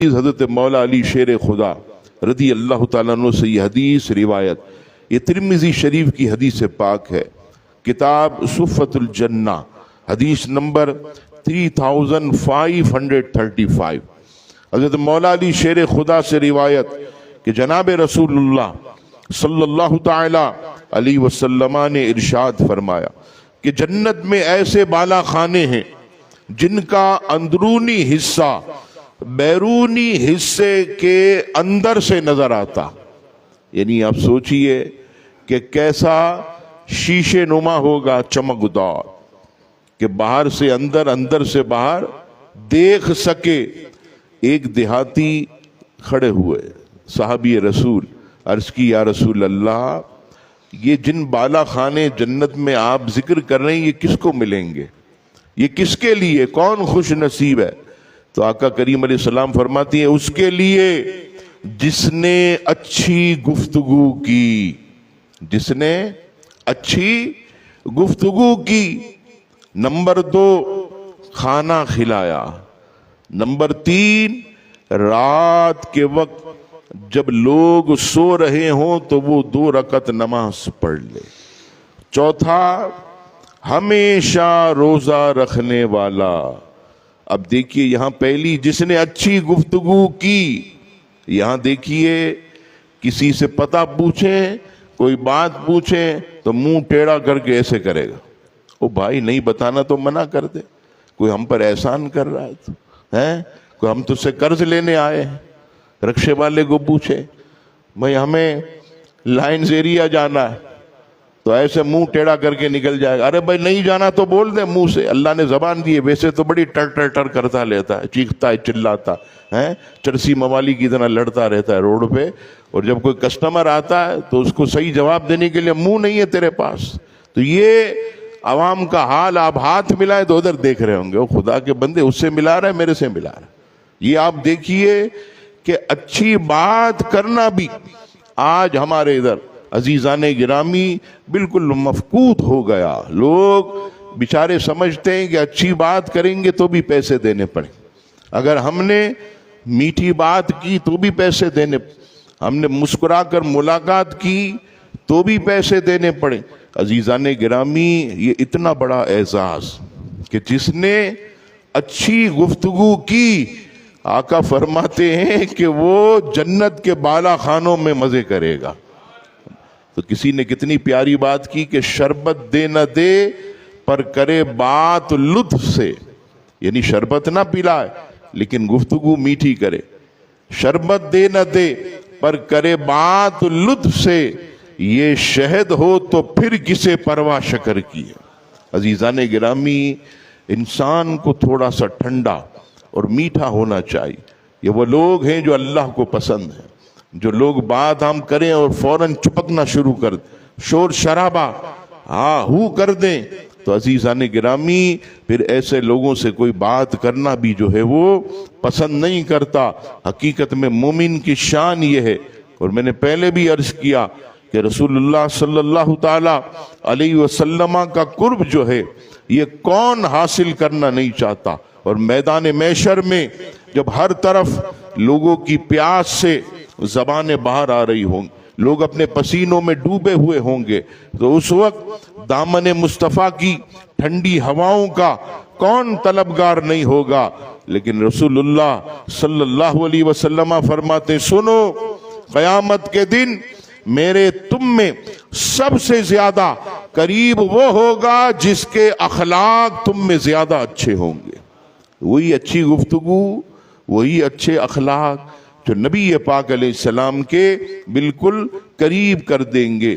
حضرت مولا علی شیر خدا رضی اللہ تعالیٰ عنہ سے یہ حدیث روایت، یہ ترمذی شریف کی حدیث پاک ہے، کتاب صفۃ الجنہ، حدیث نمبر 3535۔ حضرت مولا علی شیر خدا سے روایت کہ جناب رسول اللہ صلی اللہ تعالی علیہ وسلم نے ارشاد فرمایا کہ جنت میں ایسے بالا خانے ہیں جن کا اندرونی حصہ بیرونی حصے کے اندر سے نظر آتا، یعنی آپ سوچئے کہ کیسا شیشے نما ہوگا، چمکدار، کہ باہر سے اندر، اندر سے باہر دیکھ سکے۔ ایک دیہاتی کھڑے ہوئے، صحابی رسول، عرض کی یا رسول اللہ، یہ جن بالا خانے جنت میں آپ ذکر کر رہے ہیں یہ کس کو ملیں گے؟ یہ کس کے لیے؟ کون خوش نصیب ہے؟ تو آقا کریم علیہ السلام فرماتی ہیں اس کے لیے جس نے اچھی گفتگو کی، جس نے اچھی گفتگو کی، نمبر 2 کھانا کھلایا، نمبر 3 رات کے وقت جب لوگ سو رہے ہوں تو وہ 2 رکعت نماز پڑھ لے، چوتھا ہمیشہ روزہ رکھنے والا۔ اب دیکھیے یہاں پہلی جس نے اچھی گفتگو کی، یہاں دیکھیے کسی سے پتہ پوچھیں، کوئی بات پوچھیں تو منہ ٹیڑھا کر کے ایسے کرے گا، او بھائی نہیں بتانا تو منع کر دے، کوئی ہم پر احسان کر رہا ہے تو ہیں، کوئی ہم تجھ سے قرض لینے آئے ہیں، رکشے والے کو پوچھے بھائی ہمیں لائنز ایریا جانا ہے تو ایسے منہ ٹیڑھا کر کے نکل جائے گا، ارے بھائی نہیں جانا تو بول دے منہ سے، اللہ نے زبان دی ہے، ویسے تو بڑی ٹر ٹر ٹر کرتا لیتا ہے، چیختا ہے، چلاتا ہے، چرسی موالی کی طرح لڑتا رہتا ہے روڈ پہ، اور جب کوئی کسٹمر آتا ہے تو اس کو صحیح جواب دینے کے لیے منہ نہیں ہے تیرے پاس۔ تو یہ عوام کا حال آپ ہاتھ ملائے تو ادھر دیکھ رہے ہوں گے، وہ خدا کے بندے اس سے ملا رہا ہے میرے سے ملا رہا ہے۔ یہ آپ دیکھیے کہ اچھی بات کرنا بھی آج ہمارے ادھر عزیزان گرامی بالکل مفقود ہو گیا۔ لوگ بیچارے سمجھتے ہیں کہ اچھی بات کریں گے تو بھی پیسے دینے پڑیں، اگر ہم نے میٹھی بات کی تو بھی پیسے دینے، ہم نے مسکرا کر ملاقات کی تو بھی پیسے دینے پڑیں۔ عزیزان گرامی یہ اتنا بڑا اعزاز کہ جس نے اچھی گفتگو کی، آقا فرماتے ہیں کہ وہ جنت کے بالا خانوں میں مزے کرے گا۔ تو کسی نے کتنی پیاری بات کی کہ شربت دے نہ دے پر کرے بات لطف سے، یعنی شربت نہ پلائے لیکن گفتگو میٹھی کرے، شربت دے نہ دے پر کرے بات لطف سے، یہ شہد ہو تو پھر کسے پرواہ شکر کی ہے۔ عزیزان گرامی انسان کو تھوڑا سا ٹھنڈا اور میٹھا ہونا چاہیے۔ یہ وہ لوگ ہیں جو اللہ کو پسند ہیں، جو لوگ بات ہم کریں اور فوراً چپکنا شروع کر دیں، شور شرابہ ہاں ہو کر دیں، تو عزیزان گرامی پھر ایسے لوگوں سے کوئی بات کرنا بھی جو ہے وہ پسند نہیں کرتا۔ حقیقت میں مومن کی شان یہ ہے، اور میں نے پہلے بھی عرض کیا کہ رسول اللہ صلی اللہ تعالی علیہ وسلم کا قرب جو ہے یہ کون حاصل کرنا نہیں چاہتا، اور میدان محشر میں جب ہر طرف لوگوں کی پیاس سے زبانیں باہر آ رہی ہوں گی، لوگ اپنے پسینوں میں ڈوبے ہوئے ہوں گے، تو اس وقت دامن مصطفیٰ کی ٹھنڈی ہواؤں کا کون طلبگار نہیں ہوگا؟ لیکن رسول اللہ صلی اللہ علیہ وسلم فرماتے سنو، قیامت کے دن میرے تم میں سب سے زیادہ قریب وہ ہوگا جس کے اخلاق تم میں زیادہ اچھے ہوں گے۔ وہی اچھی گفتگو، وہی اچھے اخلاق جو نبی پاک علیہ السلام کے بالکل قریب کر دیں گے۔